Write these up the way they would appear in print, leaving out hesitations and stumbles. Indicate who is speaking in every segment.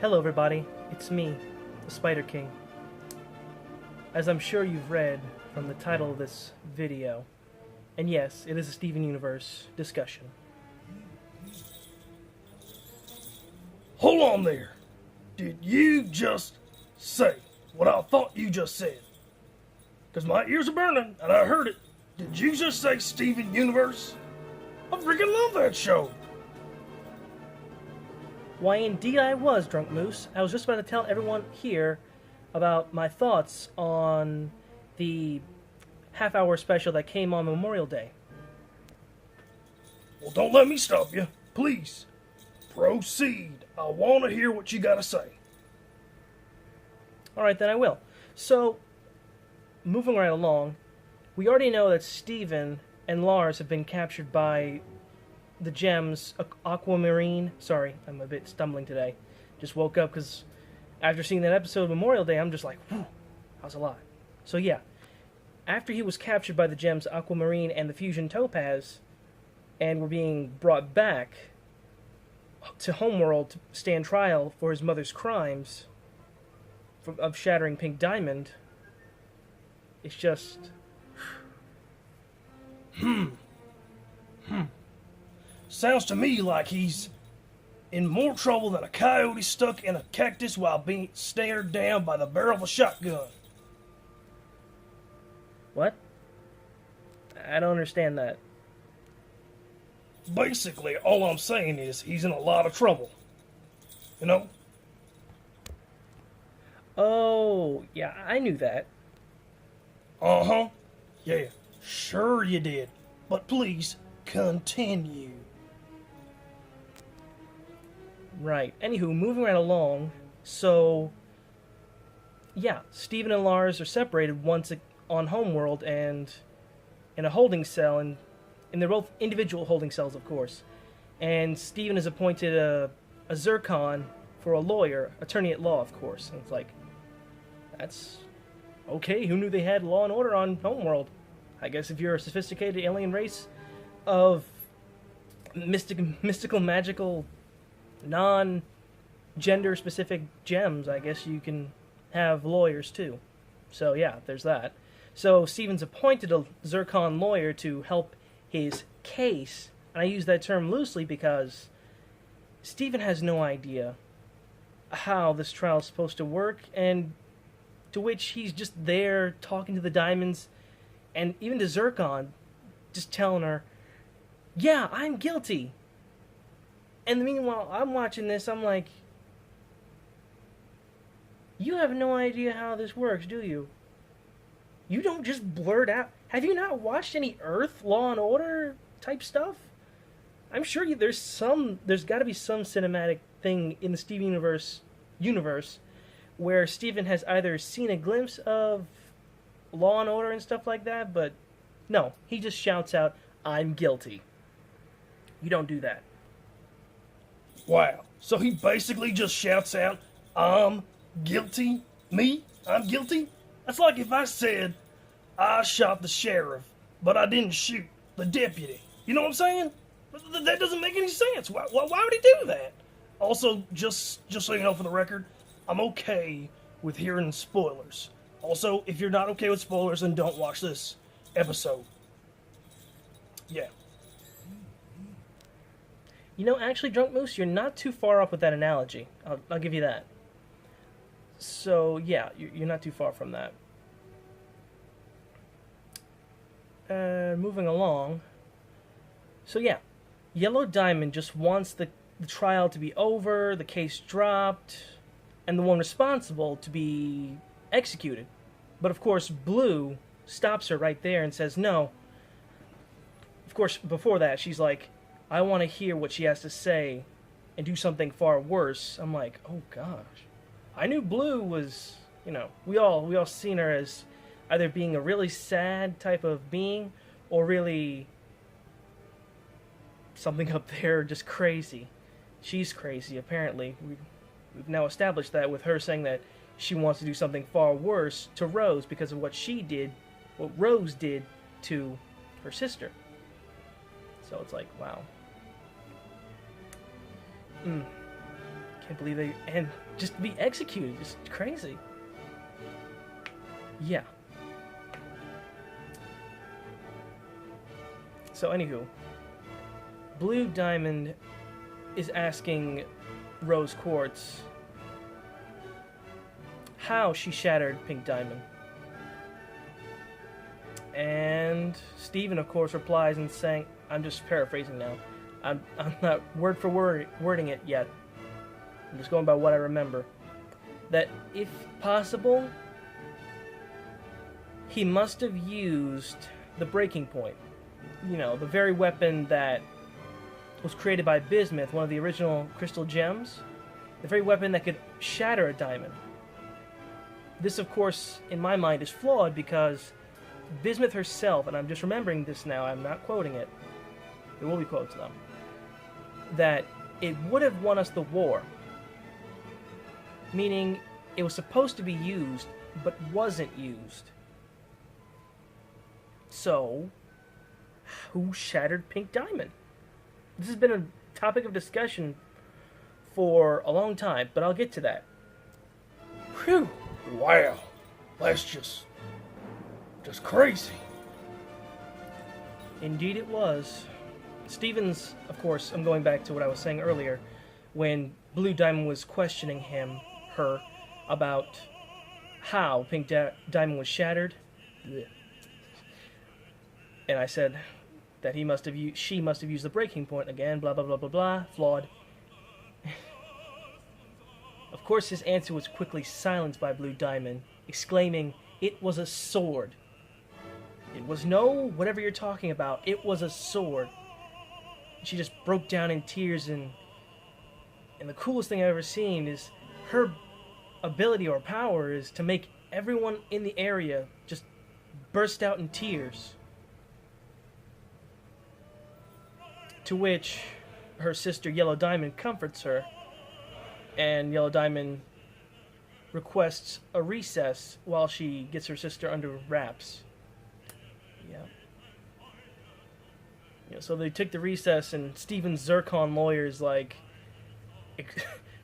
Speaker 1: Hello everybody, it's me, the SpiderKing. As I'm sure you've read from the title of this video, and yes, it is a Steven Universe discussion.
Speaker 2: Hold on there. Did you just say what I thought you just said? Because my ears are burning and I heard it. Did you just say Steven Universe? I freaking love that show.
Speaker 1: Why indeed I was, Drunk Moose. I was just about to tell everyone here about my thoughts on the half-hour special that came on Memorial Day.
Speaker 2: Well, don't let me stop you. Please, proceed. I want to hear what you got to say.
Speaker 1: Alright, then I will. So, moving right along, we already know that Steven and Lars have been captured by the gems, Aquamarine. Sorry, I'm a bit stumbling today. Just woke up because after seeing that episode of Memorial Day, I'm just like, whew, I was alive. So yeah, after he was captured by the gems Aquamarine and the Fusion Topaz, and were being brought back to Homeworld to stand trial for his mother's crimes of shattering Pink Diamond, it's just...
Speaker 2: Sounds to me like he's in more trouble than a coyote stuck in a cactus while being stared down by the barrel of a shotgun.
Speaker 1: What? I don't understand that.
Speaker 2: Basically, all I'm saying is he's in a lot of trouble. You know?
Speaker 1: Oh, yeah, I knew that.
Speaker 2: Uh-huh. Yeah, sure you did. But please, continue.
Speaker 1: Right. Anywho, moving right along. So, yeah, Steven and Lars are separated once on Homeworld and in a holding cell, and they're both individual holding cells, of course. And Steven is appointed a Zircon for a lawyer, attorney at law, of course. And it's like, that's okay. Who knew they had law and order on Homeworld? I guess if you're a sophisticated alien race of mystical, magical, non-gender specific gems, I guess you can have lawyers too. So yeah, there's that. So Steven's appointed a Zircon lawyer to help his case, and I use that term loosely because Steven has no idea how this trial is supposed to work, and to which he's just there talking to the Diamonds, and even to Zircon, just telling her, yeah, I'm guilty. And meanwhile, I'm watching this, I'm like, you have no idea how this works, do you? You don't just blurt out. Have you not watched any Earth, Law and Order type stuff? I'm sure there's got to be some cinematic thing in the Steven universe where Steven has either seen a glimpse of Law and Order and stuff like that, but no, he just shouts out, I'm guilty. You don't do that.
Speaker 2: Wow. So he basically just shouts out, I'm guilty? Me? I'm guilty? That's like if I said, I shot the sheriff, but I didn't shoot the deputy. You know what I'm saying? That doesn't make any sense. Why would he do that? Also, just so you know for the record, I'm okay with hearing spoilers. Also, if you're not okay with spoilers, then don't watch this episode. Yeah.
Speaker 1: You know, actually, Drunk Moose, you're not too far off with that analogy. I'll give you that. So, yeah, you're not too far from that. Moving along. So, yeah, Yellow Diamond just wants the trial to be over, the case dropped, and the one responsible to be executed. But, of course, Blue stops her right there and says no. Of course, before that, she's like, I want to hear what she has to say and do something far worse. I'm like, oh gosh. I knew Blue was, you know, we all seen her as either being a really sad type of being or really something up there just crazy. She's crazy, apparently. We've now established that with her saying that she wants to do something far worse to Rose because of what Rose did to her sister. So it's like, wow. can't believe they... And just to be executed, just crazy. Yeah. So, anywho, Blue Diamond is asking Rose Quartz how she shattered Pink Diamond. And Steven, of course, replies and saying, I'm just paraphrasing now. I'm not word for word wording it yet. I'm just going by what I remember. That if possible, he must have used the breaking point. You know, the very weapon that was created by Bismuth, one of the original crystal gems. The very weapon that could shatter a diamond. This, of course, in my mind, is flawed because Bismuth herself, and I'm just remembering this now, I'm not quoting it. There will be quotes though. That it would have won us the war. Meaning, it was supposed to be used, but wasn't used. So, who shattered Pink Diamond? This has been a topic of discussion for a long time, but I'll get to that.
Speaker 2: Whew. Wow. That's just crazy.
Speaker 1: Indeed it was. Stevens, of course, I'm going back to what I was saying earlier, when Blue Diamond was questioning her, about how Pink Diamond was shattered. And I said that she must have used the breaking point again, blah, blah, blah, blah, blah, flawed. Of course, his answer was quickly silenced by Blue Diamond, exclaiming, "It was a sword. It was no whatever you're talking about. It was a sword." She just broke down in tears, and the coolest thing I've ever seen is her ability or power is to make everyone in the area just burst out in tears. To which her sister Yellow Diamond comforts her, and Yellow Diamond requests a recess while she gets her sister under wraps. Yeah, so they took the recess, and Steven's Zircon lawyer is like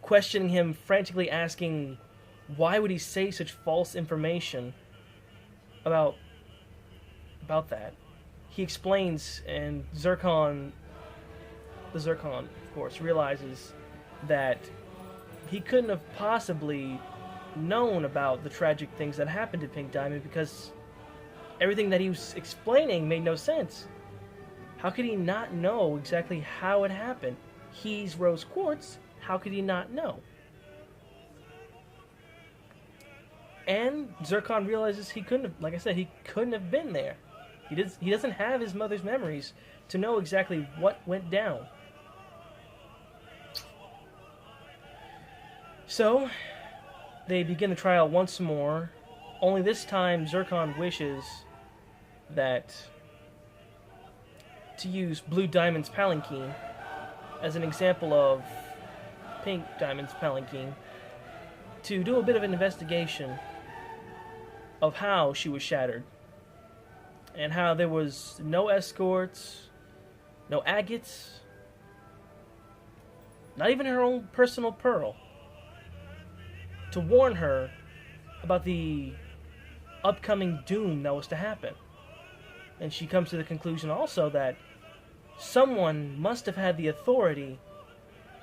Speaker 1: questioning him, frantically asking why would he say such false information about that. He explains, and the Zircon, of course, realizes that he couldn't have possibly known about the tragic things that happened to Pink Diamond because everything that he was explaining made no sense. How could he not know exactly how it happened? He's Rose Quartz. How could he not know? And Zircon realizes he couldn't have, like I said, he couldn't have been there. He doesn't have his mother's memories to know exactly what went down. So, they begin the trial once more, only this time Zircon wishes to use Blue Diamond's palanquin as an example of Pink Diamond's palanquin to do a bit of an investigation of how she was shattered and how there was no escorts, no agates, not even her own personal pearl, to warn her about the upcoming doom that was to happen. And she comes to the conclusion also that someone must have had the authority,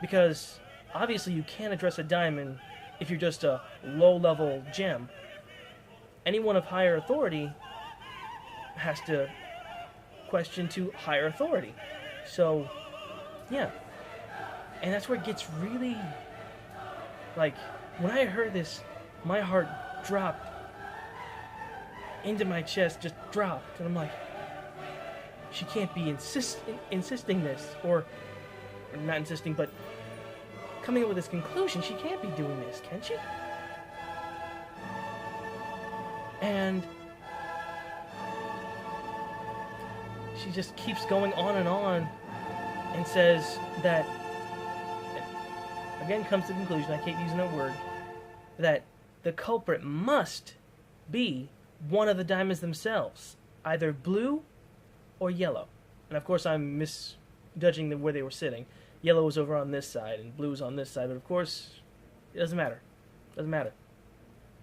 Speaker 1: because obviously you can't address a diamond if you're just a low-level gem. Anyone of higher authority has to question to higher authority. So, yeah. And that's where it gets really, like, when I heard this, my heart dropped into my chest, just dropped, and I'm like, she can't be insisting this, or not insisting, but coming up with this conclusion. She can't be doing this, can she? And she just keeps going on and says that, again comes to the conclusion, I keep using that word, that the culprit must be one of the diamonds themselves, either blue or yellow. And of course I'm misjudging where they were sitting. yellow was over on this side and blue was on this side. But of course, it doesn't matter. Doesn't matter.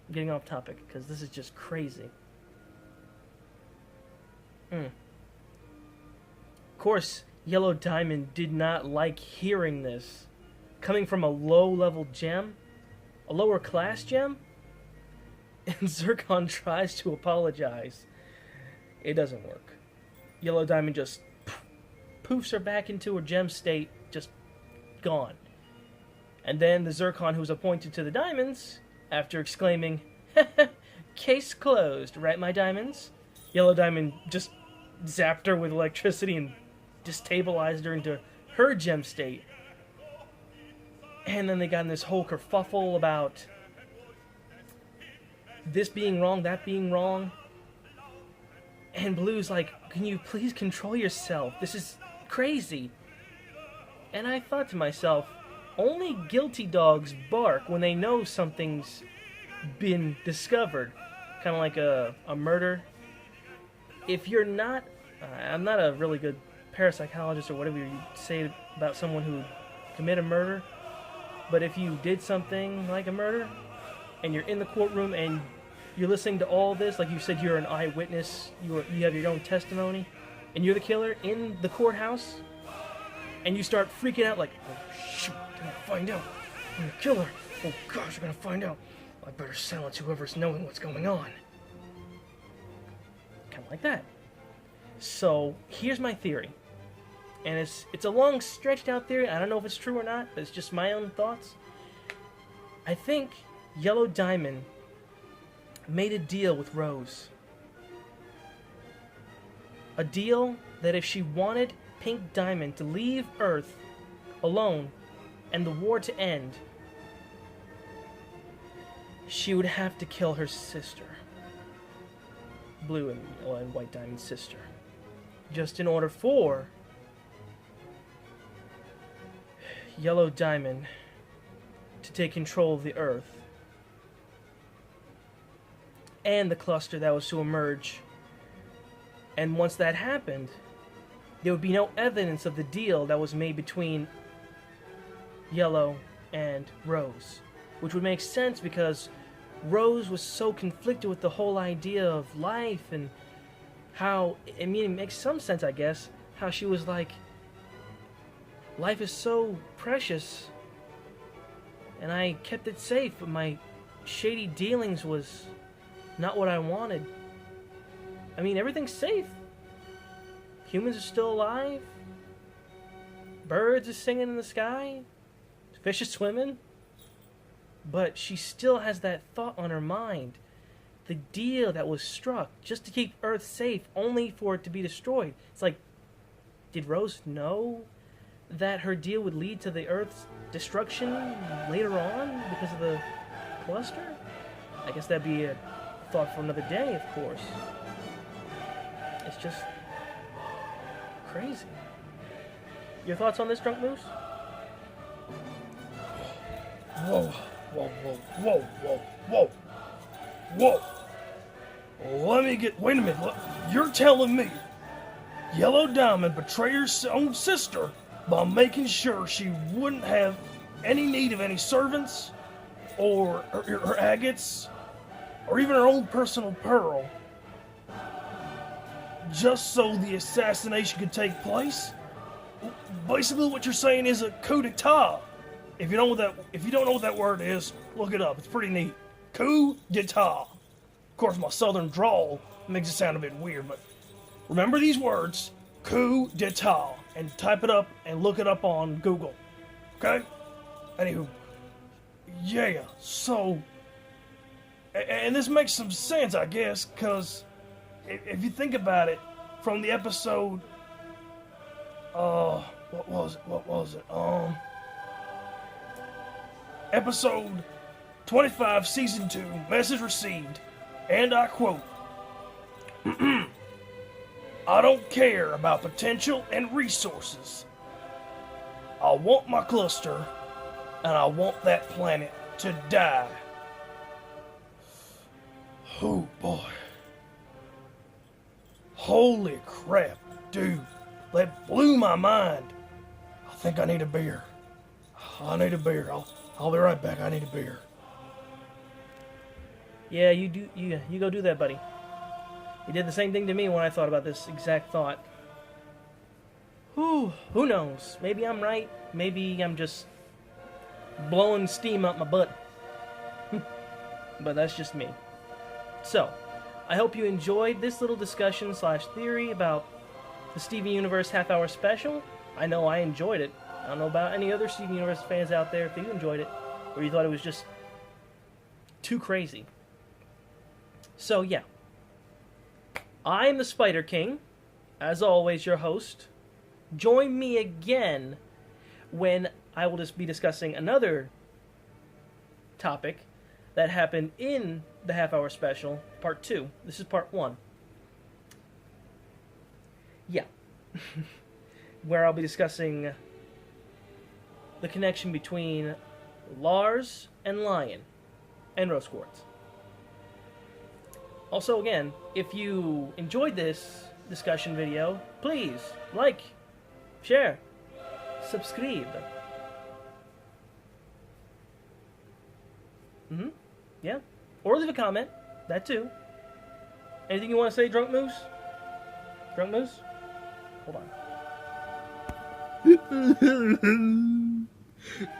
Speaker 1: I'm getting off topic because this is just crazy. Of course, Yellow Diamond did not like hearing this. Coming from a low-level gem, a lower-class gem, and Zircon tries to apologize. It doesn't work. Yellow Diamond just poofs her back into her gem state, just gone. And then the Zircon who's appointed to the diamonds, after exclaiming, "Case closed, right, my diamonds?" Yellow Diamond just zapped her with electricity and destabilized her into her gem state. And then they got in this whole kerfuffle about this being wrong, that being wrong. And Blue's like, "Can you please control yourself? This is crazy." And I thought to myself, only guilty dogs bark when they know something's been discovered. Kind of like a murder. If you're not... I'm not a really good parapsychologist or whatever you say about someone who committed a murder. But if you did something like a murder, and you're in the courtroom and you're listening to all this, like you said you're an eyewitness, you have your own testimony, and you're the killer in the courthouse, and you start freaking out like, "Oh shoot, I'm gonna find out. I'm the killer. Oh gosh, I'm gonna find out. I better silence whoever's knowing what's going on." Kind of like that. So, here's my theory. And it's a long, stretched out theory. I don't know if it's true or not, but it's just my own thoughts. I think Yellow Diamond made a deal with Rose. A deal that if she wanted Pink Diamond to leave Earth alone and the war to end, she would have to kill her sister. Blue and White Diamond's sister. Just in order for Yellow Diamond to take control of the Earth and the cluster that was to emerge. And once that happened, there would be no evidence of the deal that was made between Yellow and Rose, which would make sense because Rose was so conflicted with the whole idea of life and how, I mean, it makes some sense, I guess, how she was like, life is so precious, and I kept it safe, but my shady dealings was not what I wanted. I mean, everything's safe. Humans are still alive. Birds are singing in the sky. Fish are swimming. But she still has that thought on her mind. The deal that was struck just to keep Earth safe, only for it to be destroyed. It's like, did Rose know that her deal would lead to the Earth's destruction later on because of the cluster? I guess that'd be a thought for another day, of course. It's just crazy. Your thoughts on this, Drunk Moose?
Speaker 2: Whoa, whoa, whoa, whoa, whoa, whoa, whoa. Wait a minute. You're telling me Yellow Diamond betrayed her own sister by making sure she wouldn't have any need of any servants or her agates or even her own personal pearl just so the assassination could take place? Basically what you're saying is a coup d'etat. If you don't know what that word is, look it up. It's pretty neat. Coup d'etat. Of course, my southern drawl makes it sound a bit weird, but remember these words, coup d'etat, and type it up and look it up on Google. Okay? Anywho, yeah, so, and this makes some sense, I guess, because if you think about it, from the episode, what was it? Episode 25, Season 2, message received, and I quote, I don't care about potential and resources. I want my cluster, and I want that planet to die. Oh boy. Holy crap, dude. That blew my mind. I think I need a beer. I need a beer. I'll be right back. I need a beer.
Speaker 1: Yeah, you do. You go do that, buddy. You did the same thing to me when I thought about this exact thought. Who knows? Maybe I'm right. Maybe I'm just blowing steam up my butt. But that's just me. So, I hope you enjoyed this little discussion / theory about the Steven Universe half-hour special. I know I enjoyed it. I don't know about any other Steven Universe fans out there if you enjoyed it, or you thought it was just too crazy. So, yeah. I'm the SpiderKing, as always, your host. Join me again when I will just be discussing another topic that happened in the half-hour special, Part 2. This is Part 1. Yeah. Where I'll be discussing the connection between Lars and Lion and Rose Quartz. Also, again, if you enjoyed this discussion video, please like, share, subscribe. Yeah. Or leave a comment. That too. Anything you want to say, Drunk Moose? Drunk Moose? Hold on.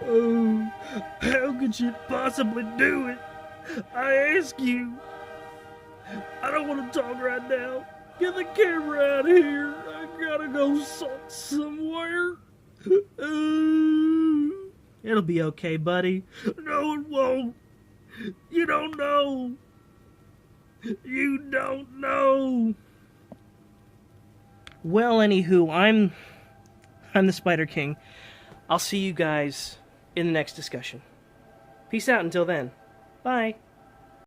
Speaker 2: Oh, how could you possibly do it? I ask you. I don't want to talk right now. Get the camera out of here. I gotta go somewhere.
Speaker 1: It'll be okay, buddy.
Speaker 2: No, it won't. You don't know. You don't know.
Speaker 1: Well, anywho, I'm the SpiderKing. I'll see you guys in the next discussion. Peace out until then. Bye.